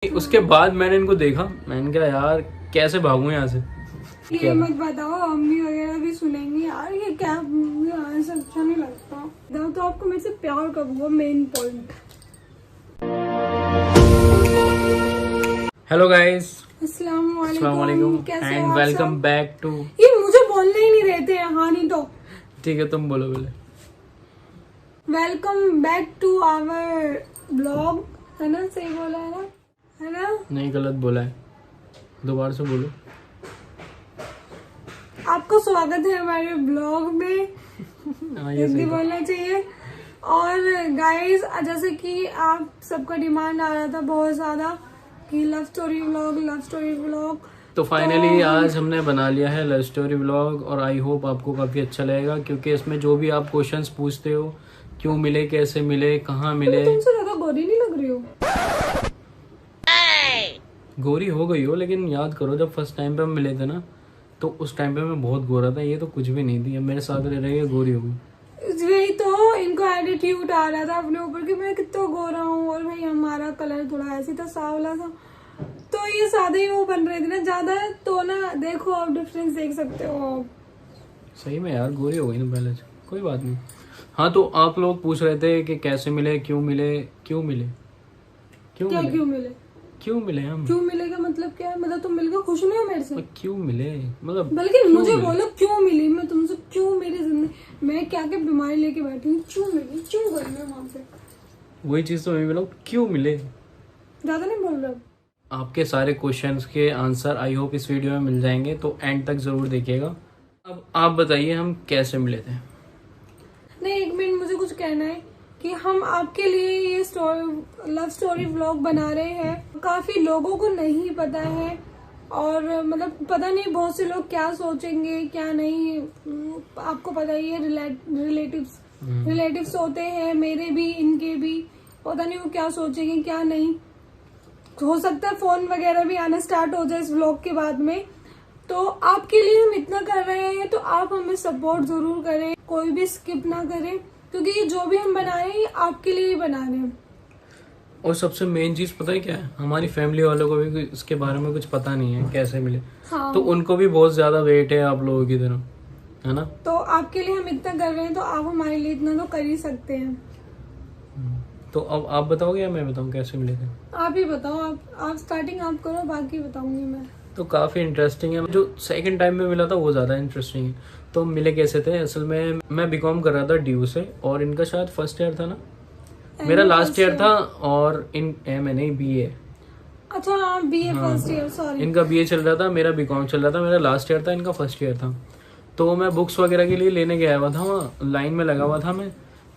उसके बाद मैंने इनको देखा, मैंने कहा यार कैसे भागूं यहाँ से। ये मत बताओ, अम्मी वगैरह भी सुनेंगी यार ये क्या, मुझे ऐसा अच्छा नहीं लगता। तो आपको मेरे से प्यार कब हुआ, मेन पॉइंट। हेलो गाइस, अस्सलाम वालेकुम कैसे एंड हो आप वेलकम सब? Back to. ये मुझे बोलने ही नहीं रहते हैं, हाँ नहीं तो ठीक है तुम बोलो पहले। Welcome back to our blog, है ना? सही बोला है ना? है ना? नहीं गलत बोला है, दोबारा से बोलो। आपका स्वागत है हमारे ब्लॉग में, हाँ ये हिंदी सही था। बोलना चाहिए। और गाइस, जैसे कि आप सबका डिमांड आ रहा था बहुत ज्यादा कि लव स्टोरी व्लॉग। तो फाइनली आज हमने बना लिया है लव स्टोरी व्लॉग और आई होप आपको काफी अच्छा लगेगा, क्योंकि इसमें जो भी आप क्वेश्चंस पूछते हो, क्यों मिले, कैसे मिले, कहाँ मिले। तुमसे ज्यादा गोरी नहीं लग रही हो। गोरी हो गई हो, लेकिन याद करो जब फर्स्ट टाइम पे हम मिले थे ना, तो उस टाइम पे मैं बहुत गोरा था, ये तो कुछ भी नहीं थी। अब मेरे साथ रह रहे गोरी हो गई। वही तो इनको एटीट्यूड आ रहा था अपने ऊपर कि मैं कितना गोरा हूँ, और भाई हमारा कलर थोड़ा ऐसे था, सांवला था, तो ये सादे ही वो बन रहे थे ना ज्यादा। तो ना देखो, आप डिफरेंस देख सकते हो। सही में यार गोरी हो गई ना पहले से, कोई बात नहीं। हाँ तो आप लोग पूछ रहे थे कि कैसे मिले, क्यों मिले, क्यों मिले, क्यों क्या मिले, क्यों मिले? क्यों मिले हम, क्यों मिलेगा मतलब क्या है? मतलब तुम मिलकर खुश नहीं हो मेरे से? क्यों मिले मतलब, बल्कि क्यों मुझे मिले? बोलो क्यों मिली मैं तुमसे, क्यों मेरी जिंदगी, मैं क्या क्या बीमारी लेके बैठी हूँ, क्यों मिली, क्यों गई मैं वहां पे? वही चीज तो मैं भी क्यों मिले। ज्यादा नहीं बोल रहा। आपके सारे क्वेश्चंस के आंसर आई होप इस वीडियो में मिल जाएंगे, तो एंड तक जरूर देखिएगा। अब आप बताइए हम कैसे मिले थे। नहीं, एक मिनट, मुझे कुछ कहना है कि हम आपके लिए ये लव स्टोरी व्लॉग बना रहे हैं। काफी लोगों को नहीं पता है, और मतलब पता नहीं बहुत से लोग क्या सोचेंगे क्या नहीं। आपको पता ही है, रिलेटिव्स होते हैं, मेरे भी इनके भी, पता नहीं वो क्या सोचेंगे क्या नहीं। हो सकता है फोन वगैरह भी आना स्टार्ट हो जाए इस व्लॉग के बाद में। तो आपके लिए हम इतना कर रहे हैं, तो आप हमें सपोर्ट जरूर करें, कोई भी स्किप ना करें, क्योंकि ये जो भी हम बना रहे हैं ये आपके लिए ही बना रहे हैं। और सबसे मेन चीज पता है क्या है, हमारी फैमिली वालों को भी इसके बारे में कुछ पता नहीं है कैसे मिले। हाँ। तो उनको भी बहुत ज्यादा वेट है आप लोगों की तरह, है ना? तो आपके लिए हम इतना कर रहे हैं, तो आप हमारे लिए इतना तो कर ही सकते हैं। तो अब आप बताओगे या मैं बताऊं कैसे मिले थे? आप ही बताओ, आप स्टार्टिंग आप करो, बाकी बताऊंगी मैं। तो काफी इंटरेस्टिंग है, जो सेकंड टाइम में मिला था वो ज्यादा इंटरेस्टिंग है। तो हम मिले कैसे थे, असल में मैं बीकॉम कर रहा था ड्यू से, और इनका शायद फर्स्ट ईयर था ना, मेरा लास्ट ईयर था, और मैंने BA। अच्छा हाँ, BA फर्स्ट ईयर, सॉरी। इनका BA चल रहा था, मेरा बीकॉम चल रहा था, मेरा लास्ट ईयर था, इनका फर्स्ट ईयर था। तो मैं बुक्स वगैरह के लिए लेने गया हुआ था, वहाँ लाइन में लगा हुआ था मैं,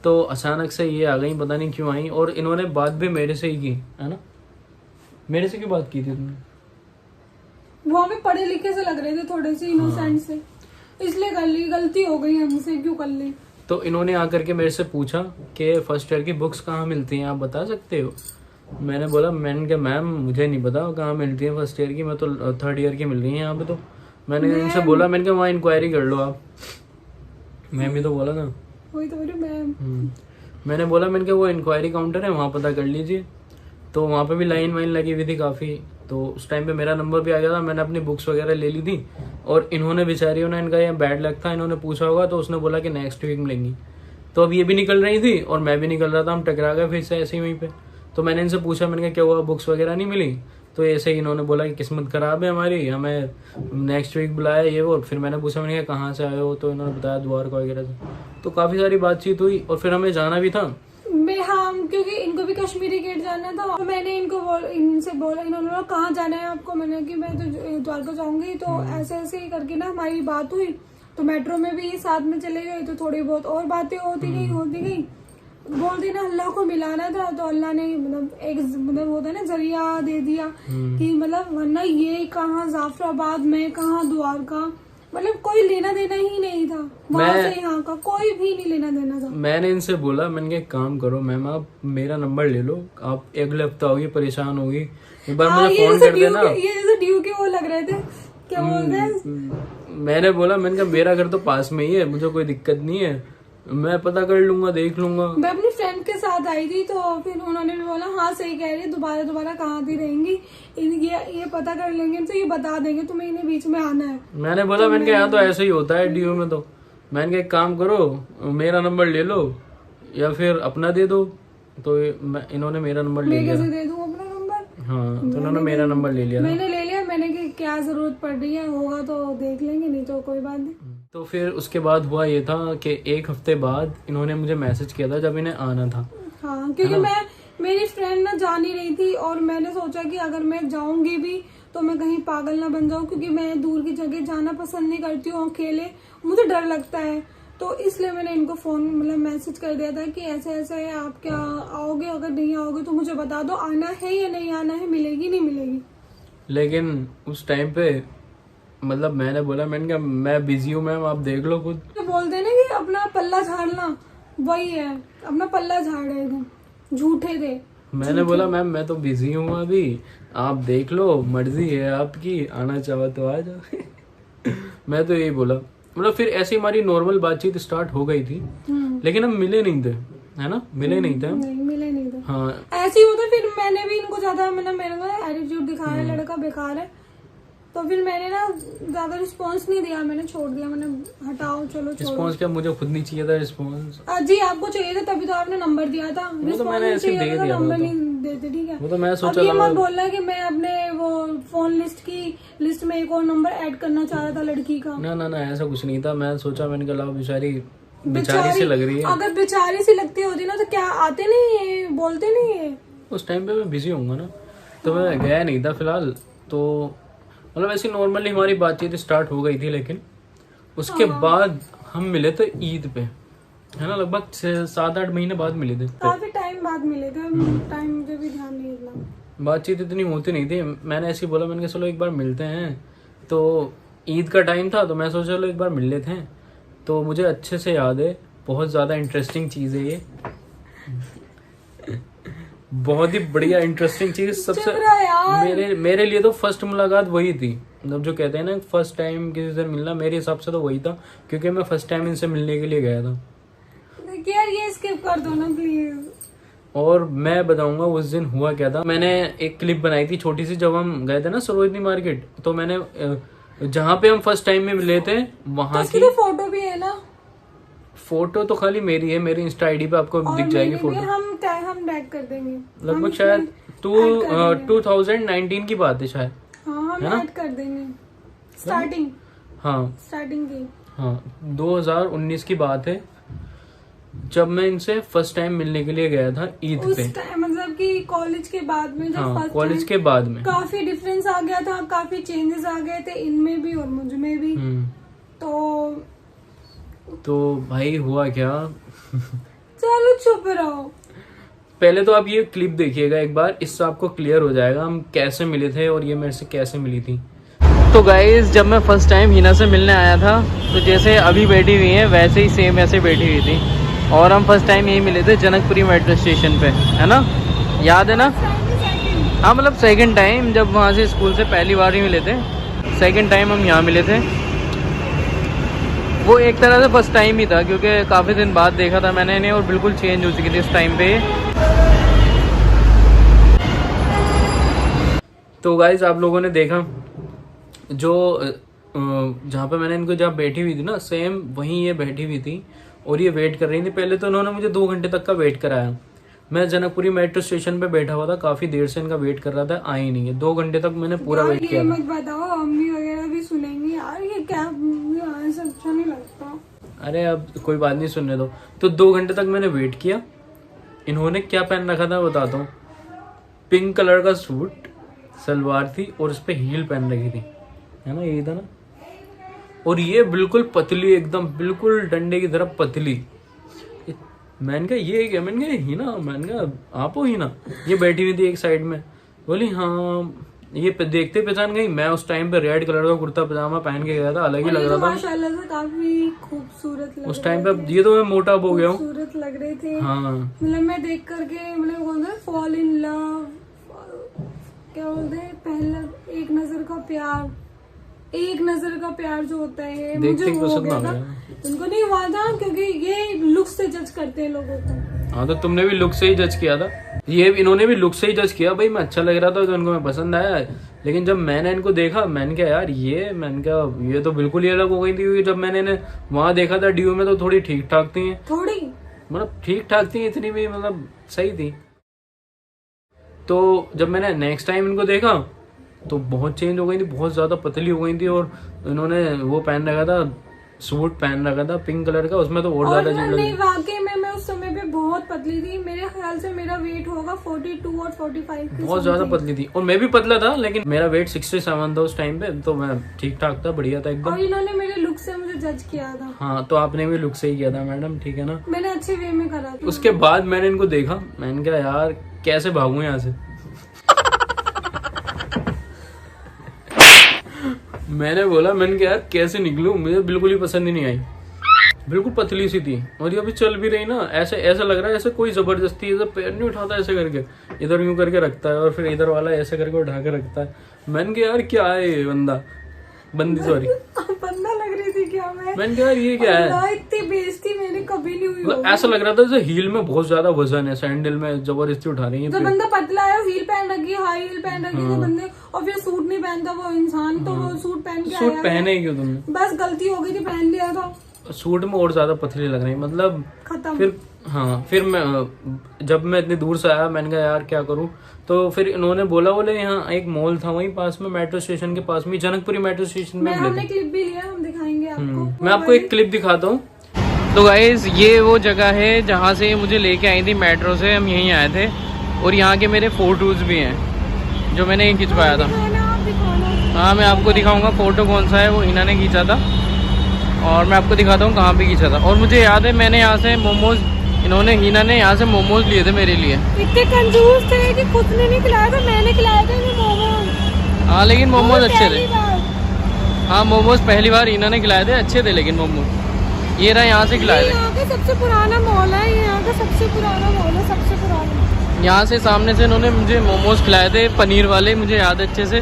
तो अचानक से ये आ गई, पता नहीं क्यों आई, और इन्होंने बात भी मेरे से ही की, है ना? मेरे से क्यों बात की थी तुमने? वो हमें पढ़े लिखे से लग रहे थे, थोड़े से इनोसेंट से, इसलिए कर ली, गलती हो गई हमसे, क्यों कर ली। तो इन्होंने आकर के मेरे से पूछा कि फर्स्ट ईयर की बुक्स कहाँ मिलती हैं, आप बता सकते हो? मैंने बोला, मैंने कहा मैम मुझे नहीं पता कहाँ मिलती है फर्स्ट ईयर की, मैं तो थर्ड ईयर की मिल रही है यहाँ पे। तो मैंने इनसे बोला, मैंने कहा वहाँ इंक्वायरी कर लो आप। मैम ही तो बोला ना, वही तो बोली मैम। मैंने बोला, मैंने कहा वो इंक्वायरी काउंटर है, वहाँ पता कर लीजिए। तो वहाँ पे भी लाइन वाइन लगी हुई थी काफ़ी, तो उस टाइम पे मेरा नंबर भी आ गया था, मैंने अपनी बुक्स वगैरह ले ली थी। और इन्होंने बेचारियों ने, इनका ये बैड लक था, इन्होंने पूछा होगा, तो उसने बोला कि नेक्स्ट वीक मिलेंगी। तो अब ये भी निकल रही थी और मैं भी निकल रहा था, हम टकरा गए फिर से ऐसे ही वहीं पे। तो मैंने इनसे पूछा, मैंने कहा क्या हुआ, बुक्स वगैरह नहीं मिली? तो ऐसे ही इन्होंने बोला कि किस्मत खराब है हमारी, हमें नेक्स्ट वीक बुलाया ये वो। फिर मैंने पूछा, मैंने कहा कहाँ से आए हो? तो इन्होंने बताया द्वारका वगैरह से। तो काफ़ी सारी बातचीत हुई, और फिर हमें जाना भी था। हाँ, क्योंकि इनको भी कश्मीरी गेट जाना था, तो मैंने इनसे बोला, इन्होंने बोला कहाँ जाना है आपको? मैंने कि मैं तो द्वारका जाऊंगी। तो ऐसे ऐसे ही करके ना हमारी बात हुई, तो मेट्रो में भी साथ में चले गए, तो थोड़ी बहुत और बातें होती गई। बोलते ना अल्लाह को मिलाना था, तो अल्लाह ने मतलब होता है ना, जरिया दे दिया कि मतलब, वरना ये कहाँ जाफराबाद में, कहाँ द्वारका, मतलब कोई लेना देना ही नहीं था वहां से, यहाँ का कोई भी नहीं लेना देना था। मैंने इनसे बोला, मैंने कहा एक काम करो मैम, आप मेरा नंबर ले लो, आप अगले हफ्ता होगी, परेशान होगी, एक बार मुझे फोन कर देना। ये जैसे ड्यू के वो लग रहे थे, क्या बोलते हैं। मैंने बोला, मैंने कहा मेरा घर तो पास में ही है, मुझे कोई दिक्कत नहीं है, मैं पता कर लूंगा, देख लूंगा। मैं अपनी फ्रेंड के साथ आई थी तो फिर उन्होंने भी बोला हाँ सही कह रही है, दोबारा कहाँ थी रहेंगी, ये पता कर लेंगे इनसे, ये बता देंगे तुम्हें, इन्हें बीच में आना है। मैंने बोला, मैंने कहा यहाँ तो ऐसे ही होता है डीओ में। तो मैंने कहा एक काम करो, मेरा नंबर ले लो या फिर अपना दे दो। तो इन्होंने मेरा नंबर ले लिया। कैसे दे दूँ अपना नंबर? हाँ, तो उन्होंने मेरा नंबर ले लिया। मैंने ले लिया, मैंने कि क्या जरूरत पड़ रही है, होगा तो देख लेंगे, नहीं तो कोई बात नहीं। तो फिर उसके बाद हुआ ये था कि 1 हफ्ते बाद इन्होंने मुझे मैसेज किया था जब इन्हें आना था। हाँ, क्योंकि मेरी फ्रेंड ना जा नहीं रही थी और मैंने सोचा कि अगर मैं जाऊंगी भी तो मैं कहीं पागल ना बन जाऊं, क्योंकि मैं दूर की जगह जाना पसंद नहीं करती हूँ अकेले, मुझे डर लगता है। तो इसलिए मैंने इनको फोन मैसेज कर दिया था कि ऐसे ऐसे है, आप क्या आओगे? अगर नहीं आओगे तो मुझे बता दो, आना है या नहीं आना है, मिलेगी नहीं मिलेगी। लेकिन उस टाइम पे मैंने बोला, मैंने कहा मैं बिजी हूँ मैम, आप देख लो खुद। तो बोलते ना कि अपना पल्ला झाड़ना, वही है, अपना पल्ला झाड़ रहे थे, झूठे थे। मैंने बोला मैम मैं तो बिजी हूँ अभी, आप देख लो, मर्जी है आपकी, आना चाहो तो आ जाओ। मैं तो यही बोला। फिर ऐसी हमारी नॉर्मल बातचीत स्टार्ट हो गई थी, लेकिन हम मिले नहीं थे, है ना, मिले नहीं थे। नहीं, मिले नहीं थे। हाँ, ऐसे ही होता। फिर मैंने भी इनको ज्यादा मैंने कहा एटीट्यूड दिखाया, लड़का बेकार है, तो फिर मैंने ना ज्यादा रिस्पांस नहीं दिया, मैंने छोड़ दिया, मैंने हटाओ चलो छोड़ो। रिस्पांस क्या, मुझे खुद नहीं चाहिए था रिस्पांस। जी आपको चाहिए था तभी तो आपने नंबर दिया था, तो मैंने ऐसे दे दिया, नंबर नहीं देते, ठीक है। वो तो मैं सोचा अब ये मत बोलना कि मैं अपने वो फोन लिस्ट में एक और नंबर ऐड करना चाह रहा था लड़की का। ना ऐसा कुछ नहीं था। मैं सोचा, मैंने कहा बेचारी सी लग रही है। अगर बेचारी सी लगती होती ना तो क्या आते नहीं है, बोलते नहीं है। उस टाइम पे मैं बिजी होऊंगा ना, तो मैं गया नहीं था फिलहाल। तो ऐसी नॉर्मली हमारी बातचीत स्टार्ट हो गई थी, लेकिन उसके बाद हम मिले थे ईद पे, है ना, लगभग 7-8 महीने बाद मिले थे। काफी टाइम बाद मिले थे, टाइम मुझे भी ध्यान नहीं इतना। बातचीत इतनी होती नहीं थी। मैंने ऐसे ही बोला, मैंने कहा चलो एक बार मिलते हैं। तो ईद का टाइम था, तो मैं सोचा चलो एक बार मिल लेते हैं। तो मुझे अच्छे से याद है, बहुत ज्यादा इंटरेस्टिंग चीज है ये, बहुत ही बढ़िया इंटरेस्टिंग चीज। सबसे मेरे लिए तो फर्स्ट मुलाकात वही थी, मतलब जो कहते हैं ना फर्स्ट टाइम किसी से मिलना, मेरे हिसाब से तो वही था, क्योंकि मैं फर्स्ट टाइम इनसे मिलने के लिए गया था। यार ये स्किप कर दो ना प्लीज। और मैं बताऊंगा उस दिन हुआ क्या था। मैंने एक क्लिप बनाई थी छोटी सी, जब हम गए थे ना सरोजनी मार्केट। तो मैंने जहाँ पे हम फर्स्ट टाइम में मिले थे वहां की तो फोटो भी है ना। फोटो तो खाली मेरी है, मेरी इंस्टा आईडी पे आपको दिख जाएगी फोटो। हम टैग कर देंगे, लगभग शायद 2019 की बात है शायद। हाँ, हम ऐड कर देंगे। स्टार्टिंग की 2019 की बात है, जब मैं इनसे फर्स्ट टाइम मिलने के लिए गया था ईद पे। मतलब कि कॉलेज के बाद में, जब कॉलेज के बाद में काफी डिफरेंस आ गया था, काफी चेंजेस आ गए थे इनमें भी और मुझ में भी। तो भाई हुआ क्या, चलो चुप रहो। पहले तो आप ये क्लिप देखिएगा एक बार, इससे आपको क्लियर हो जाएगा हम कैसे मिले थे और ये मेरे से कैसे मिली थी। तो गाइज, जब मैं फर्स्ट टाइम हिना से मिलने आया था, तो जैसे अभी बैठी हुई है वैसे ही सेम ऐसे बैठी हुई थी। और हम फर्स्ट टाइम यही मिले थे जनकपुरी मेट्रो स्टेशन पे, है ना, याद है ना। हाँ, मतलब सेकंड टाइम, जब वहाँ से स्कूल से पहली बार ही मिले थे, सेकंड टाइम हम यहाँ मिले थे। वो एक तरह से फर्स्ट टाइम ही था, क्योंकि काफ़ी दिन बाद देखा था मैंने इन्हें और बिल्कुल चेंज हो चुकी थी इस टाइम पे। तो गाइज, आप लोगों ने देखा जो जहाँ पे मैंने इनको जहाँ बैठी हुई थी ना, सेम वहीं ये बैठी हुई थी और ये वेट कर रही थी। पहले तो उन्होंने मुझे 2 घंटे तक का वेट कराया। मैं जनकपुरी मेट्रो स्टेशन पे बैठा हुआ था, काफी देर से इनका वेट कर रहा था, आई नहीं है। 2 घंटे तक मैंने पूरा वेट किया। मत बताओ, अम्मी वगैरह भी सुनेंगी यार, ये क्या अच्छा नहीं लगता। अरे अब कोई बात नहीं, सुनने दो। तो 2 घंटे तक मैंने वेट किया। इन्होंने क्या पहन रखा था बताता हूँ, पिंक कलर का सूट, सलवार थी और उस पर हील पहन रखी थी, है ना, यही था ना। और ये बिल्कुल पतली, एकदम बिल्कुल डंडे की तरफ पतली। मैंने कहा ये क्या, मैंने कहा हिना, मैंने कहा आप हो हिना। ये बैठी हुई थी एक साइड में, बोली हाँ। ये देखते पहचान गई। मैं उस टाइम पे रेड कलर का कुर्ता पजामा पहन के गया था, अलग ही लग रहा था, माशाल्लाह से काफी खूबसूरत लग उस टाइम पे। ये तो मैं मोटा हो गया हूँ, खूबसूरत लग रहे थे। हाँ, मतलब मैं देख करके मतलब फॉल इन लव, क्या बोलते हैं, पहला एक नजर का प्यार, एक नजर का प्यार जो होता है देखते मुझे ही वो हो पसंद गया आ था। गया। उनको नहीं हुआ था क्योंकि ये लुक से जज करते हैं लोगों को। हाँ तो तुमने भी लुक से ही जज किया था, ये इन्होंने भी लुक से ही जज किया, भाई मैं अच्छा लग रहा था तो इनको मैं पसंद आया। लेकिन जब मैंने इनको देखा मैंने कहा यार मैंने कहा ये तो बिल्कुल ही अलग हो गई थी, क्योंकि जब मैंने इन्हें वहां देखा था डीयू में तो थोड़ी ठीक ठाक थी, थोड़ी मतलब ठीक ठाक थी, इतनी भी मतलब सही थी। तो जब मैंने नेक्स्ट टाइम इनको देखा तो बहुत चेंज हो गई थी, बहुत ज्यादा पतली हो गई थी, और इन्होंने वो पहन रखा था, सूट पहन रखा था पिंक कलर का, उसमें तो और ज्यादा अजीब लग नहीं रही। वाकई में मैं उस समय पे बहुत पतली थी। मेरे ख्याल से मेरा वेट होगा 42 और 45 के बहुत ज्यादा something। पतली थी, और मैं भी पतला था, लेकिन मेरा वेट 67 था उस टाइम पे, तो मैं ठीक ठाक था, बढ़िया था और एकदम। इन्होंने मेरे लुक से मुझे जज किया था। हाँ तो आपने भी लुक से ही किया था मैडम, ठीक है ना। मैंने अच्छे वे में करा था। उसके बाद मैंने इनको देखा, मैंने कहा यार कैसे भागूं यहाँ से। मैंने बोला, मैंने कहा यार कैसे निकलूं, मुझे बिल्कुल ही पसंद ही नहीं आई, बिल्कुल पतली सी थी, और ये अभी चल भी रही ना, ऐसे ऐसा लग रहा है ऐसे कोई जबरदस्ती ऐसे पैर नहीं उठाता, ऐसे करके इधर यूं करके रखता है, और फिर इधर वाला ऐसे करके उठा के रखता है। मैंने कहा यार क्या है ये बंदी सॉरी बंदा लग रही थी क्या मैं? मैंने कहा यार ये क्या है, अल्लाह, इतनी बेइज्जती मैंने कभी नहीं हुई मतलब ऐसा लग रहा था जैसे हील में बहुत ज्यादा वजन है, सैंडल में जबरदस्ती उठा रही है। तो बंदा पतला है, हील पहन रखी है, हाई हील पहन रखी है, तो बंदे और फिर सूट नहीं पहनता वो इंसान, तो वो सूट पहन के सूट आया पहने ही क्यों तुमने? बस गलती हो गई थी, पहन लिया था, सूट में और ज्यादा पतली लग रही, मतलब खत्म। फिर हाँ, फिर मैं जब मैं इतनी दूर से आया मैंने कहा यार क्या करूं, तो फिर इन्होंने बोले यहाँ एक मॉल था वहीं पास में, मेट्रो स्टेशन के पास में, जनकपुरी मेट्रो स्टेशन में हमने मिले थे। क्लिप भी लिया, हम दिखाएंगे आपको। मैं आपको एक क्लिप दिखाता हूँ। तो गाइस ये वो जगह है जहाँ से मुझे लेके आई थी मेट्रो से, हम यहीं आए थे, और यहाँ के मेरे फोटोज भी हैं जो मैंने खिंचवाया था। हाँ मैं आपको दिखाऊंगा फोटो कौन सा है, वो हिना ने खींचा था, और मैं आपको दिखाता हूँ कहाँ पे खींचा था। और मुझे याद है मैंने यहाँ से मोमोज, हिना ने यहाँ से मोमोज लिए थे मेरे लिए। इतने कंजूस थे कि खुद ने नहीं खिलाया था, मैंने खिलाया था इन्हें मोमोज। हाँ लेकिन मोमोज अच्छे थे। पहली बार। हाँ मोमोज पहली बार हिना ने खिलाए थे, अच्छे थे लेकिन मोमोज। ये रहा यहाँ से खिलाए थे। यहाँ का सबसे पुराना मॉल है, यहाँ का सबसे पुराना मॉल है, सबसे पुराना। यहाँ से सामने से इन्होंने मुझे मोमोज खिलाए थे, पनीर वाले, मुझे याद है अच्छे से।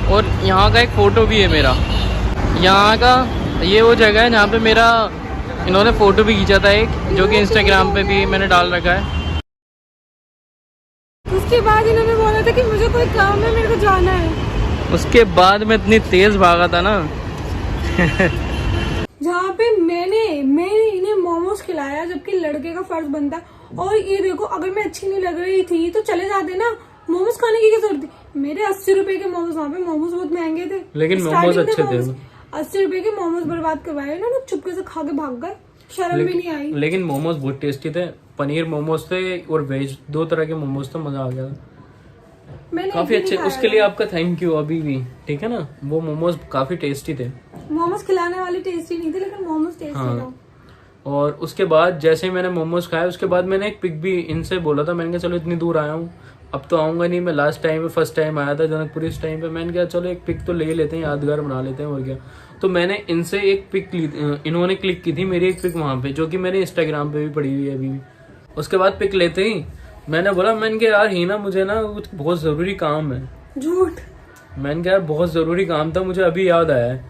और यहाँ का एक फ़ोटो भी है मेरा, यहाँ का ये वो जगह है जहाँ पे मेरा इन्होंने फ़ोटो भी खींचा था एक, जो कि इंस्टाग्राम पे भी मैंने डाल रखा है। उसके बाद इन्होंने बोला था कि मुझे कोई काम है, मेरे को जाना है। उसके बाद मैं इतनी तेज़ भागा था ना जहाँ पे मैंने इन्हें मोमोज खिलाया, जबकि लड़के का फर्ज बनता। और ये देखो, अगर मैं अच्छी नहीं लग रही थी तो चले जाते ना, मोमोज खाने की क्या जरूरत थी? मेरे 80 रुपए के मोमोज, वहाँ पे मोमोज बहुत महंगे थे, लेकिन मोमोज अच्छे थे। 80 रुपए के मोमोज बर्बाद करवाए इन्होंने, चुपके से खा के भाग गए, शर्म भी नहीं आई। लेकिन मोमोज बहुत टेस्टी थे, पनीर मोमोज थे और वेज, दो तरह के मोमोज थे, मजा आ गया था, मैंने काफी अच्छे। उसके लिए आपका थैंक यू अभी भी, ठीक है ना। वो मोमोज काफी टेस्टी थे। मोमोज खिलाने वाले टेस्टी नहीं थे, लेकिन मोमोज टेस्टी हाँ। था। और उसके बाद जैसे ही मैंने मोमोज खाए, उसके बाद मैंने एक पिक भी इनसे बोला था, मैंने कहा चलो इतनी दूर आया हूँ, अब तो आऊंगा नहीं, मैं लास्ट टाइम में फर्स्ट टाइम आया था जनकपुरी इस टाइम पे, मैंने कहा चलो एक पिक तो ले लेते हैं, यादगार बना लेते हैं, और क्या। तो मैंने इनसे एक पिक ली, इन्होंने क्लिक की थी मेरी एक पिक वहां पे, जो कि मेरे इंस्टाग्राम पे भी पड़ी हुई है अभी भी। उसके बाद पिक लेते ही मैंने बोला, मैंने कहा यार ही ना, मुझे ना कुछ बहुत जरूरी काम है। झूठ। मैंने कहा यार बहुत जरूरी काम था, मुझे अभी याद आया है,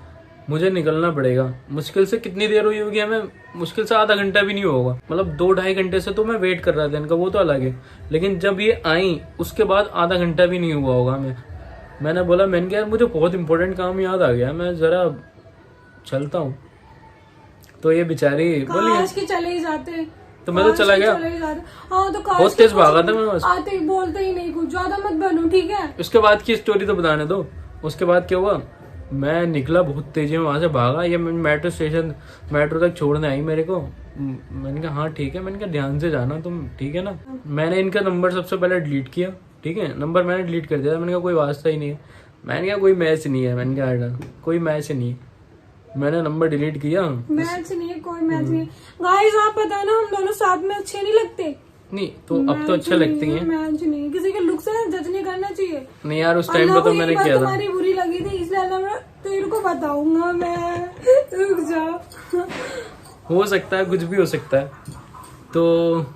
मुझे निकलना पड़ेगा। मुश्किल से कितनी देर हुई होगी हमें, मुश्किल से आधा घंटा भी नहीं होगा, मतलब 2-2.5 घंटे से तो मैं वेट कर रहा था इनका, वो तो अलग है, लेकिन जब ये आई उसके बाद आधा घंटा भी नहीं हुआ होगा हमें। मैंने बोला, मैंने कहा यार मुझे बहुत इंपॉर्टेंट काम याद आ गया, मैं जरा चलता हूँ। तो ये बेचारी बोली काश के चले ही जाते, तो मैं तो चला गया। हाँ तो काश बहुत तेज भागा था मैं बस। आते ही बोलते ही नहीं कुछ, ज्यादा मत बनो, ठीक है। उसके बाद की स्टोरी तो बताने दो। उसके बाद क्या हुआ, मैं निकला बहुत तेजी में, वहां से भागा, ये मेट्रो स्टेशन, मेट्रो तक छोड़ने आई मेरे को। मैंने कहा हाँ ठीक है, मैंने कहा ध्यान से जाना तुम, ठीक है ना। मैंने इनका नंबर सबसे पहले डिलीट किया, ठीक है, नंबर मैंने डिलीट कर दिया। मैंने कहा कोई वास्ता ही नहीं है, मैंने कहा कोई मैच नहीं है, मैंने कहा कोई मैच नहीं है, मैंने नंबर डिलीट किया। मैच नहीं है, कोई मैच नहीं है। गाइस आप पता है ना, हम दोनों साथ में अच्छे नहीं लगते। नहीं तो अब तो अच्छे लगती हैं। मैच नहीं, किसी के लुक से जज नहीं करना चाहिए। नहीं यार उस टाइम पे तो मैंने किया था। तुम्हारी बुरी लगी थी, इसलिए अल्लाह मैं तेरे को बताऊंगा मैं। रुक जाओ। हो सकता है, कुछ भी हो सकता है। तो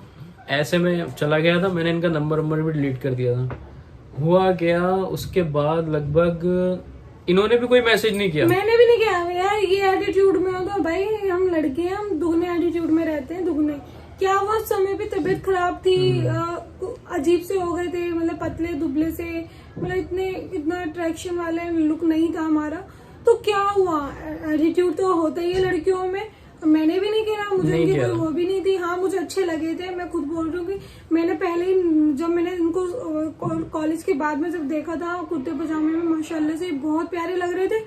ऐसे में चला गया था, मैंने इनका नंबर भी डिलीट कर दिया था। हुआ क्या, उसके बाद लगभग इन्होंने भी कोई मैसेज नहीं किया? मैंने भी नहीं किया यार, ये एटीट्यूड में हो तो भाई हम लड़के हैं, हम दुगने एटीट्यूड में रहते हैं, दुगने। क्या हुआ उस समय पे तबीयत खराब थी, अजीब से हो गए थे, मतलब पतले दुबले से, मतलब इतना अट्रैक्शन वाला लुक नहीं था हमारा, तो क्या हुआ, एटीट्यूड तो होता ही है लड़कियों में। मैंने भी नहीं किया, मुझे इनकी कोई वो भी नहीं थी। हाँ मुझे अच्छे लगे थे, मैं खुद बोल रही हूँ कि मैंने पहले ही जब मैंने इनको कॉलेज के बाद में जब देखा था कुर्ते पजामे में, माशाल्लाह से बहुत प्यारे लग रहे थे।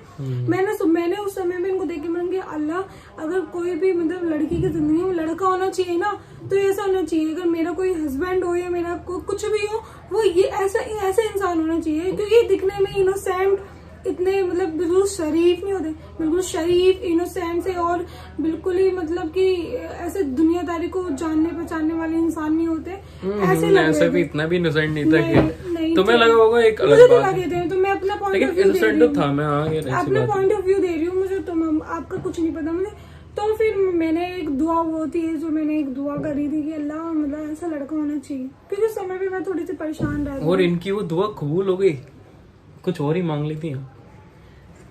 मैंने उस समय में इनको देख के मैंने कहा अल्लाह, अगर कोई भी मतलब लड़की की जिंदगी में लड़का होना चाहिए ना तो ऐसा होना चाहिए, अगर मेरा कोई हस्बैंड हो या मेरा कुछ भी हो, वो ये ऐसा इंसान होना चाहिए, क्योंकि दिखने में इनोसेंट, इतने मतलब बिल्कुल शरीफ नहीं होते, बिल्कुल शरीफ इनोसेंट से, और बिल्कुल ही मतलब कि ऐसे दुनियादारी को जानने पहचानने वाले इंसान नहीं होते, ऐसे लग रहे थे। भी इतना भी इनोसेंट नहीं था नहीं, तुम्हें लगा होगा एक अलग मुझे बात लगे थे, तो मैं अपना पॉइंट ऑफ व्यू इनोसेंट तो था, मैं अपना पॉइंट ऑफ व्यू दे रही हूँ, मुझे तो आपका कुछ नहीं पता मुझे। तो फिर मैंने एक दुआ, वो होती है जो मैंने एक दुआ करी थी कि अल्लाह मतलब ऐसा लड़का होना चाहिए, क्योंकि उस समय पे मैं थोड़ी सी परेशान रह, और इनकी वो दुआ कबूल हो गई, कुछ और ही मांग ली थी।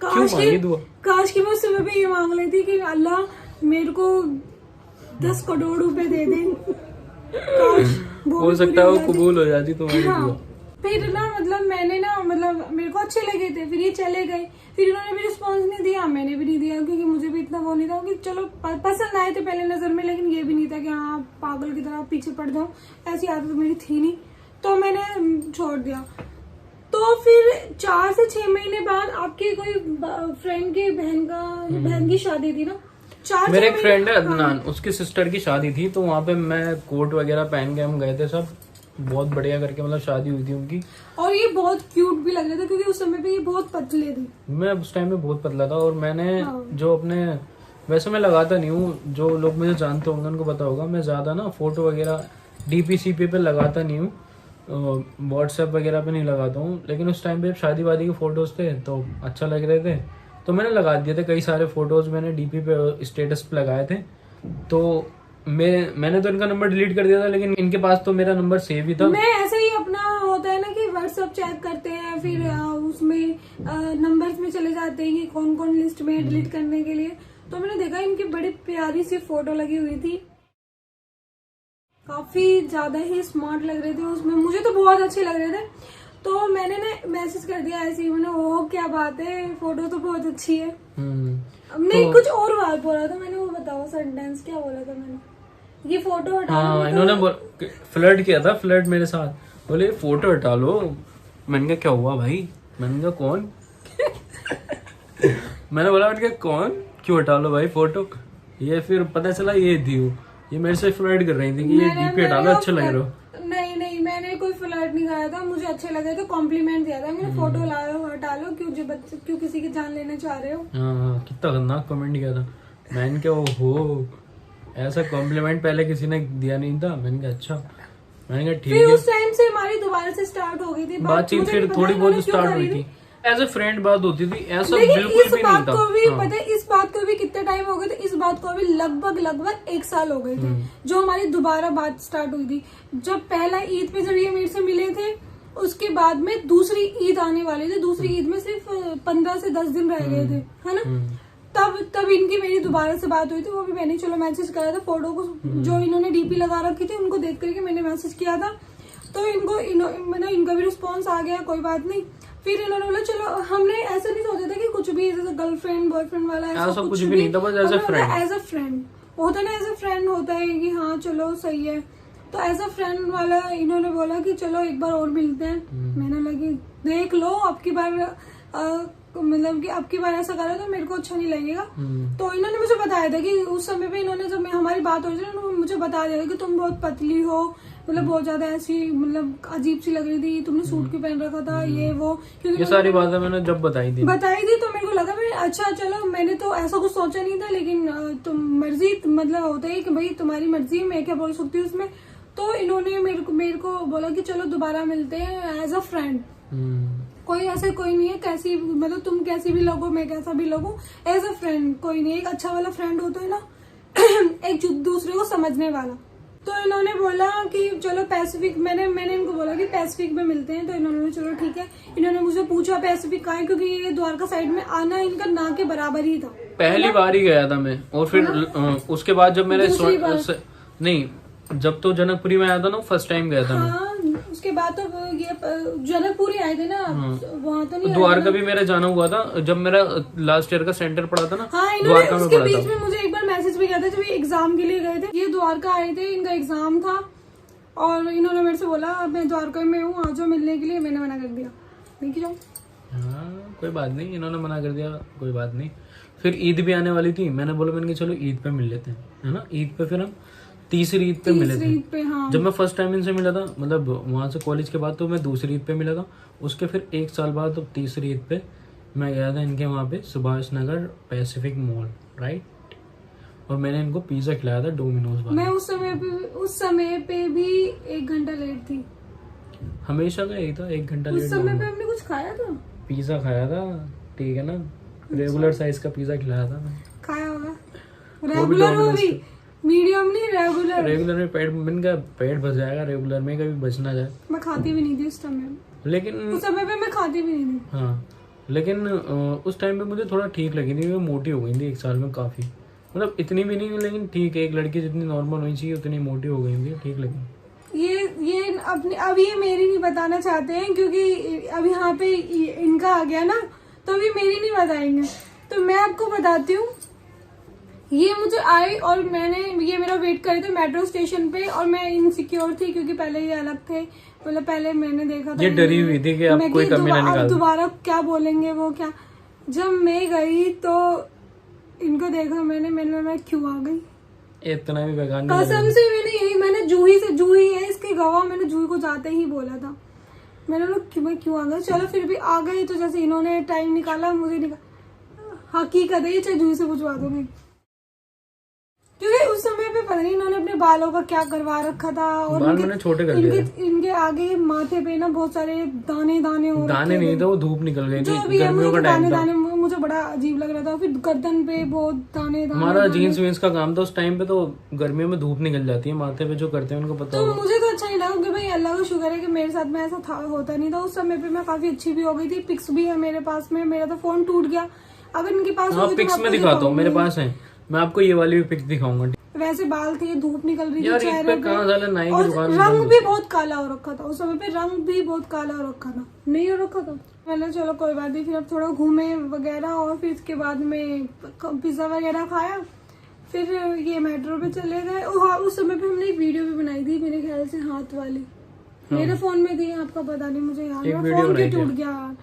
काश की मैं उस समय पे ये मांग रही थी कि अल्लाह मेरे को 10 करोड़ रुपए दे दे, हो सकता है वो कबूल हो जाती तुम्हारी दुआ। फिर ना मतलब मैंने ना मतलब मेरे को अच्छे लगे थे, फिर ये चले गए, फिर इन्होंने भी रिस्पॉन्स नहीं दिया, मैंने भी नहीं दिया, क्योंकि मुझे भी इतना वो नहीं था कि चलो पसंद आए थे पहले नजर में, लेकिन ये भी नहीं था कि हाँ पागल की तरह पीछे पड़ जाऊं, ऐसी आदत मेरी थी नहीं, तो मैंने छोड़ दिया। तो फिर 4 से 6 महीने बाद आपके कोई फ्रेंड के बहन की शादी थी ना, मेरे एक फ्रेंड है अदनान, उसकी सिस्टर की शादी थी, तो वहाँ पे मैं कोट वगैरह पहन के हम गए थे, सब बहुत बढ़िया करके मतलब शादी हुई थी उनकी, और ये बहुत क्यूट भी लग रहे थे, क्योंकि उस समय पे ये बहुत पतले थे, मैं उस टाइम में बहुत पतला था, और मैंने जो अपने, वैसे मैं लगाता नहीं हूँ, जो लोग मुझे जानते होंगे उनको पता होगा, मैं ज्यादा ना फोटो वगैरह DP-CP पे लगाता नहीं हूँ, व्हाट्सएप वगैरह पे नहीं लगाता हूँ, लेकिन उस टाइम पे शादी वादी के फोटोज थे तो अच्छा लग रहे थे, तो मैंने लगा दिए थे, कई सारे फोटोज मैंने DP पे स्टेटस पे लगाए थे। तो मैंने तो इनका नंबर डिलीट कर दिया था, लेकिन इनके पास तो मेरा नंबर सेव ही था। मैं ऐसे ही अपना होता है ना कि व्हाट्सएप चेक करते हैं, फिर उसमें नंबर्स में चले जाते हैं कि कौन कौन लिस्ट में डिलीट करने के लिए, तो मैंने देखा इनकी बड़ी प्यारी सी फोटो लगी हुई थी, काफी ज्यादा ही स्मार्ट लग रहे थे उसमें, मुझे तो बहुत अच्छे लग रहे थे, तो मैंने ना मैसेज कर दिया ऐसे ही, मैंने ओह क्या बात है, फोटो तो बहुत अच्छी है। नहीं तो, कुछ और बात बोला था मैंने, वो बताओ सेंटेंस क्या बोला था मैंने, ये फोटो हटा लो। इन्होंने फ्लर्ट किया था, फ्लर्ट मेरे साथ, बोले फोटो हटा लो, मैंने कहा क्या हुआ भाई, मैंने कहा कौन मैंने बोला, मैंने कहा कौन, क्यों हटा लो भाई फोटो, ये फिर पता चला ये थी वो, ये मेरे से फ्लर्ट कर रही थी कि ये DP हटा लो, अच्छे लग रहे हो। नहीं मैंने कोई फ्लर्ट नहीं करा था, मुझे अच्छे लगे थे, कॉम्प्लीमेंट दिया था मैंने, फोटो लाओ हटा लो, क्यों किसी की जान लेने चाह रहे हो। हाँ कितना खतरनाक कमेंट किया था, मैंने क्या हो ऐसा कॉम्प्लीमेंट पहले किसी ने दिया नहीं था, मैंने कहा अच्छा, मैंने कहा ठीक है। फिर उस टाइम से हमारी दोबारा से स्टार्ट हो गई थी बातचीत, फिर थोड़ी बहुत स्टार्ट हुई थी, एज ए फ्रेंड बात होती थी, ऐसा बिल्कुल भी नहीं था। पता है इस बात को भी कितने टाइम हो गए थे, इस बात को भी लगभग 1 साल हो गए थे, जो हमारी दोबारा बात स्टार्ट हुई थी। जब पहला ईद पे जब ये मेरे से मिले थे, उसके बाद में दूसरी ईद आने वाली थी, दूसरी ईद में सिर्फ 15 से 10 दिन रह गए थे, है ना, तब इनकी मेरी दोबारा से बात हुई थी, वो भी मैंने चलो मैसेज करा था, फोटो को जो इन्होंने DP लगा रखी थी उनको देख करके मैंने मैसेज किया था, तो इनका भी रिस्पॉन्स आ गया, कोई बात नहीं। फिर इन्होंने बोला चलो, हमने ऐसा नहीं सोचा था कि कुछ भी जैसे गर्लफ्रेंड बॉयफ्रेंड वाला ऐसा कुछ भी नहीं था, बस एज अ फ्रेंड होता है ना, एज अ फ्रेंड होता है कि हाँ चलो सही है, तो एज अ फ्रेंड वाला इन्होंने बोला कि चलो एक बार और मिलते हैं। मैंने लगी देख लो आपकी बार मतलब कि आपकी बार ऐसा करा तो मेरे को अच्छा नहीं लगेगा, तो इन्होंने मुझे बताया था कि उस समय पे इन्होंने जब हमारी बात हो रही थी उन्होंने मुझे बता दिया कि तुम बहुत पतली हो, मतलब बहुत ज्यादा ऐसी मतलब अजीब सी लग रही थी, तुमने सूट क्यों पहन रखा था, ये वो, क्योंकि ये सारी बातें मैंने जब बताई थी तो मेरे को लगा भाई अच्छा चलो, मैंने तो ऐसा कुछ सोचा नहीं था, लेकिन तुम मर्जी मतलब होता है कि भाई तुम्हारी मर्जी, मैं क्या बोल सकती हूँ उसमें। तो इन्होंने मेरे को बोला कि चलो दोबारा मिलते हैं एज अ फ्रेंड, कोई ऐसे कोई नहीं है, कैसी मतलब तुम कैसी भी लोगो मैं कैसा भी लोगो, एज अ फ्रेंड कोई नहीं, एक अच्छा वाला फ्रेंड होता है ना एक दूसरे को समझने वाला, तो इन्होंने बोला कि चलो पैसिफिक, मैंने इनको बोला कि पैसिफिक में मिलते हैं, तो इन्होंने चलो ठीक है। इन्होंने मुझसे पूछा पैसिफिक कहाँ है, क्योंकि ये द्वारका साइड में आना इनका ना के बराबर ही था। पहली बार ही गया था मैं, और फिर उसके बाद जब मेरे नहीं, जब तो जनकपुरी में आया था ना, फर्स्ट टाइम गया था मैं। उसके बाद तो ये जनकपुरी आए थे ना, वहाँ तो नहीं। द्वारका भी मेरा जाना हुआ था जब मेरा लास्ट ईयर का सेंटर पड़ा था ना। हाँ, द्वारका में उसके पड़ा बीच था। में मुझे एक बार मैसेज भी किया था जब ये एग्जाम के लिए गए थे। ये द्वारका आए थे, इनका एग्जाम था, और इन्होंने मेरे से बोला मैं द्वारका में हूँ, आ जाओ मिलने के लिए। मैंने मना कर दिया, नहीं जाओ। हाँ कोई बात नहीं, इन्होंने मना कर दिया, कोई बात नहीं। फिर ईद भी आने वाली थी, मैंने बोला मैंने चलो ईद पे मिल लेते हैं, है ना। ईद पे फिर हम तीसरी ईद पे मिले थे। हाँ। जब मैं फर्स्ट टाइम इनसे मिला था, मतलब वहां से कॉलेज के बाद, तो मैं दूसरी ईद पे मिला था। उसके फिर 1 साल बाद तो तीसरी ईद पे मैं गया था इनके वहाँ पे, Subhash Nagar Pacific mall, right. और मैंने इनको पिज्जा खिलाया था डोमिनोज वाला। मैं उस समय पे भी 1 घंटा लेट थी। हमेशा का यही था, 1 घंटा लेट। उस समय पे हमने कुछ खाया था, पिज्जा खाया था, ठीक है ना, रेगुलर साइज का पिज्जा खिलाया था मैं। खाया होगा रेगुलर, वो भी मीडियम नहीं, रेगुलर में पेट भर जाएगा, रेगुलर में कभी बच ना जाए। मैं खाती भी नहीं थी उस टाइम, लेकिन उस समय पे मैं खाती भी नहीं थी। हाँ, लेकिन उस टाइम पे मुझे थोड़ा ठीक लगी थी, मैं मोटी हो गई थी 1 साल में काफी, मतलब इतनी भी नहीं, लेकिन ठीक है, एक लड़की जितनी नॉर्मल होनी चाहिए उतनी मोटी हो गई थी, ठीक लगी। ये अपने अब ये मेरी नहीं बताना चाहते हैं, क्योंकि अब यहाँ पे इनका आ गया ना, तो अभी मेरी नहीं बताएंगे। तो मैं आपको बताती हूँ, ये मुझे आए और ये मेरा वेट करे थे मेट्रो स्टेशन पे, और मैं इनसिक्योर थी क्योंकि पहले ये अलग थे, मतलब पहले मैंने देखा था, ये डरी हुई थी कि आप कोई कमी ना निकाल, दोबारा क्या बोलेंगे वो क्या। जब मैं गई तो इनको देखा मैं क्यों आ गई, इतना भी बेकार नहीं। कसम से मैंने जूही है इसके गवाह, मैंने जूही को जाते ही बोला था, मैंने लोग मैं क्यों आ गई। चलो फिर भी आ गई, तो जैसे इन्होंने टाइम निकाला, मुझे निकाला, हकीकत है, चाहे जूही से पूछवा दूंगी, क्योंकि उस समय पे पता नहीं इन्होंने अपने बालों का क्या करवा रखा था, और बाल मैंने छोटे कर दिए। इनके आगे माथे पे ना बहुत सारे दाने हो, दाने नहीं थे, वो धूप निकल गई थी, गर्मियों का टाइम था। मुझे बड़ा अजीब लग रहा था, फिर गर्दन पे बहुत दाने। हमारा जीन्स वीन्स का काम था उस टाइम पे, तो गर्मियों में धूप निकल जाती है माथे पे, जो करते हैं उनको पता तो मुझे तो अच्छा नहीं लगा, क्योंकि भाई अल्लाह का शुक्र है कि मेरे साथ में ऐसा होता नहीं था। उस समय पे मैं काफी अच्छी भी हो गई थी, पिक्स भी है मेरे पास में, मेरा तो फोन टूट गया, अगर इनके पास पिक्स में दिखाता हूँ, मेरे पास है, मैं आपको ये वाली भी पिक्स दिखाऊंगा। वैसे बाल थे, धूप निकल रही थी चेहरे पे, और रंग भी बहुत काला हो रखा था उस समय पे, रंग भी बहुत काला हो रखा था, नहीं हो रखा था। मैंने चलो कोई बात नहीं, फिर अब थोड़ा घूमे वगैरह, और फिर इसके बाद में पिज्जा वगैरह खाया, फिर ये मेट्रो पे चले गए। उस समय पे हमने एक वीडियो भी बनाई थी, मेरे ख्याल से हाथ वाली, मेरे फोन में थी, आपका पता नहीं, मुझे याद है, फोन के टूट गया,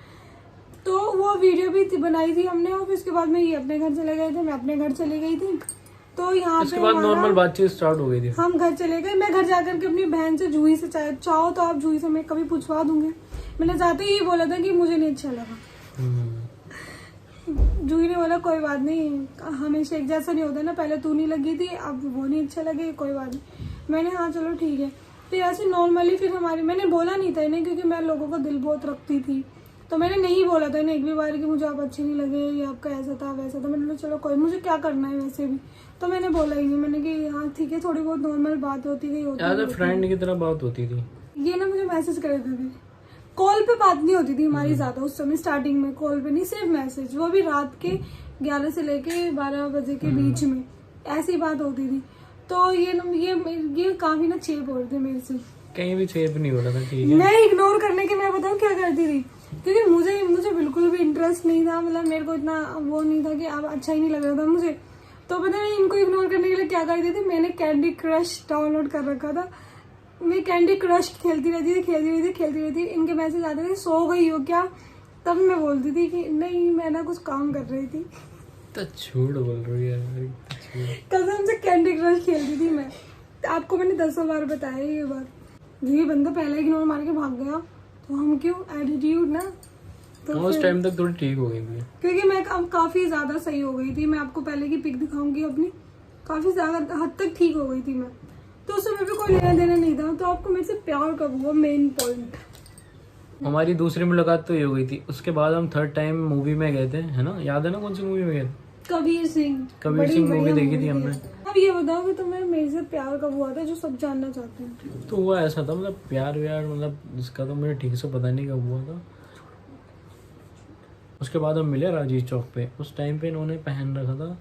तो वो वीडियो भी बनाई थी हमने। और फिर उसके बाद में ये अपने घर चले गए थे, मैं अपने घर चली गई थी, तो यहाँ इसके बाद नॉर्मल बातचीत स्टार्ट हो गई थी। हम घर चले गए, मैं घर जाकर के अपनी बहन से जूही से चाहो तो आप जूही से मैं कभी पूछवा दूंगी, मैंने जाते ही बोला था कि मुझे नहीं अच्छा लगा। जूही ने बोला कोई बात नहीं, हमेशा एक जैसा नहीं होता ना, पहले तू नहीं लगी थी, अब वो नहीं अच्छा लगे, कोई बात नहीं। मैंने हाँ चलो ठीक है। फिर ऐसे नॉर्मली फिर मैंने बोला नहीं था इन्हें, क्योंकि मैं लोगों का दिल बहुत रखती थी, तो मैंने नहीं बोला था इन्हें एक भी बार कि मुझे आप अच्छे नहीं लगे, या आपका ऐसा था वैसा था। मैंने बोला चलो कोई, मुझे क्या करना है वैसे भी, तो मैंने बोला ही नहीं, मैंने कि हाँ ठीक है, थोड़ी बहुत नॉर्मल बात होती गई, फ्रेंड की तरह बात होती थी। ये ना मुझे मैसेज कर देते थे, कॉल पे बात नहीं होती थी हमारी ज्यादा उस समय, स्टार्टिंग में कॉल पे नहीं, सिर्फ मैसेज, वो भी रात के 11 से लेके 12 बजे के बीच में ऐसी बात होती थी। तो ये काफी ना छेप हो रहे थे मेरे से, कहीं भी छेप नहीं हो रहा था, ठीक है। मैं इग्नोर करने के, मैं बताऊँ क्या करती थी, क्योंकि मुझे बिल्कुल भी इंटरेस्ट नहीं था, मतलब मेरे को इतना वो नहीं था कि अब अच्छा ही नहीं लग रहा था मुझे, तो पता नहीं इनको इग्नोर करने के लिए क्या करती थी, मैंने कैंडी क्रश डाउनलोड कर रखा था, मैं कैंडी क्रश खेलती रहती थी, इनके मैसेज आते थे सो गई हो क्या, तब मैं बोलती थी कि नहीं मैं ना कुछ काम कर रही थी। तो झूठ बोल रही है, कसम से कैंडी क्रश खेलती थी मैं, आपको मैंने 10 बार बताया ये बात। ये बंदा पहले इग्नोर मार के भाग गया, तो हम क्यों, एटीट्यूड ना, तो उस टाइम तक थोड़ी ठीक हो गई थी, क्योंकि मैं अब काफी ज्यादा सही हो गई थी। मैं आपको पहले की पिक दिखाऊंगी अपनी, काफी ज्यादा हद तक ठीक हो गई थी मैं, तो उस समय पे कोई लेना देना नहीं था, तो आपको मेरे से प्यार कब हुआ, मेन पॉइंट। हमारी दूसरी मुलाकात तो ये हो गई थी, उसके बाद हम 3rd टाइम मूवी में गए थे, है ना, याद है ना कौन सी मूवी में गए थे? कबीर सिंह मूवी देखी थी हमने। अब ये बताओ कि तुम्हें मेरे से प्यार कब हुआ था, जो सब जानना चाहते हैं। तो हुआ ऐसा था, मतलब प्यार व्यार, मतलब इसका तो मुझे ठीक से पता नहीं कब हुआ था। उसके बाद हम मिले राजीव चौक पे। उस टाइम पे इन्होंने पहन रखा था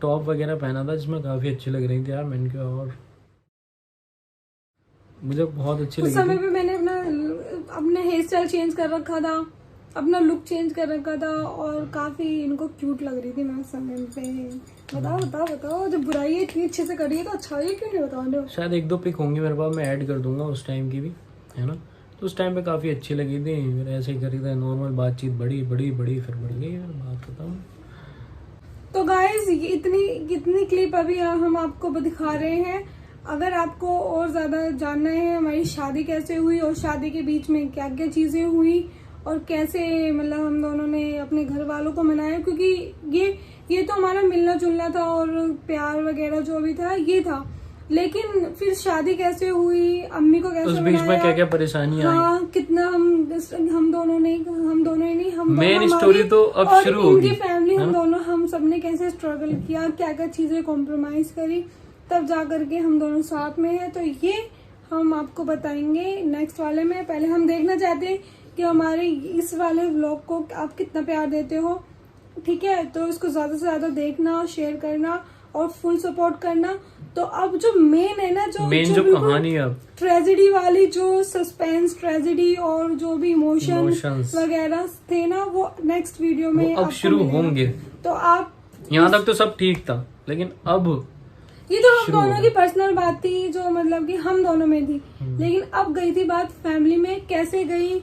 टॉप वगैरह पहना था, जिसमें काफ़ी अच्छी लग रही थी यार मैंने कहा, और मुझे बहुत अच्छी उस लगी समय थी। पे मैंने अपना हेयर स्टाइल चेंज कर रखा था, अपना लुक चेंज कर रखा था, और काफी इनको क्यूट लग रही थी मैं उस समय पे। बताओ बताओ बताओ, जब बुराई इतनी अच्छे से करी है तो अच्छा ही क्यों नहीं बताओ। शायद 1-2 पिक होंगी मेरे पास, मैं ऐड कर दूंगा उस टाइम की भी, है ना। तो उस टाइम पे काफ़ी अच्छी लगी थी, फिर ऐसे ही करी था नॉर्मल बातचीत, बड़ी बड़ी बड़ी फिर बढ़ गई, फिर बात बताऊँ। तो गाइस इतनी क्लिप अभी हम आपको दिखा रहे हैं। अगर आपको और ज्यादा जानना है हमारी शादी कैसे हुई और शादी के बीच में क्या क्या चीजें हुई और कैसे मतलब हम दोनों ने अपने घर वालों को मनाया, क्योंकि ये तो हमारा मिलना जुलना था और प्यार वगैरह जो भी था ये था, लेकिन फिर शादी कैसे हुई, अम्मी को कैसे उस बीच में मनाया, क्या क्या परेशानियां आई, हाँ कितना हम दोनों ही नहीं, हम मेन स्टोरी तो अब और शुरू होगी, इनकी फैमिली, हम सबने कैसे स्ट्रगल किया, क्या क्या चीजें कॉम्प्रोमाइज करी, तब जा करके हम दोनों साथ में हैं। तो ये हम आपको बताएंगे नेक्स्ट वाले में। पहले हम देखना चाहते हैं कि हमारे इस वाले व्लॉग को आप कितना प्यार देते हो, ठीक है। तो इसको ज्यादा से ज्यादा देखना, शेयर करना और फुल सपोर्ट करना। तो अब जो मेन है ना, जो कहानी है अब ट्रेजेडी वाली, जो सस्पेंस ट्रेजेडी और जो भी इमोशंस वगैरह थे ना, वो नेक्स्ट वीडियो में अब शुरू होंगे। तो आप यहाँ तक तो सब ठीक था, लेकिन अब ये तो हम दोनों की पर्सनल बात थी, जो मतलब कि हम दोनों में थी, लेकिन अब गई थी बात फैमिली में, कैसे गई,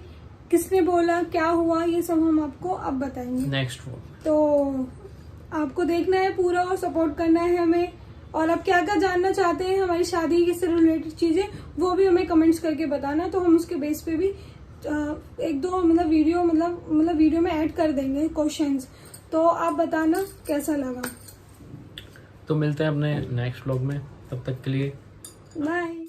किसने बोला, क्या हुआ, ये सब हम आपको अब बताएंगे नेक्स्ट। तो आपको देखना है पूरा और सपोर्ट करना है हमें। और आप क्या क्या जानना चाहते हैं हमारी शादी से रिलेटेड चीजें, वो भी हमें कमेंट्स करके बताना, तो हम उसके बेस पे भी 1-2 मतलब वीडियो में ऐड कर देंगे क्वेश्चंस। तो आप बताना कैसा लगा। तो मिलते हैं अपने नेक्स्ट व्लॉग में, तब तक के लिए बाय।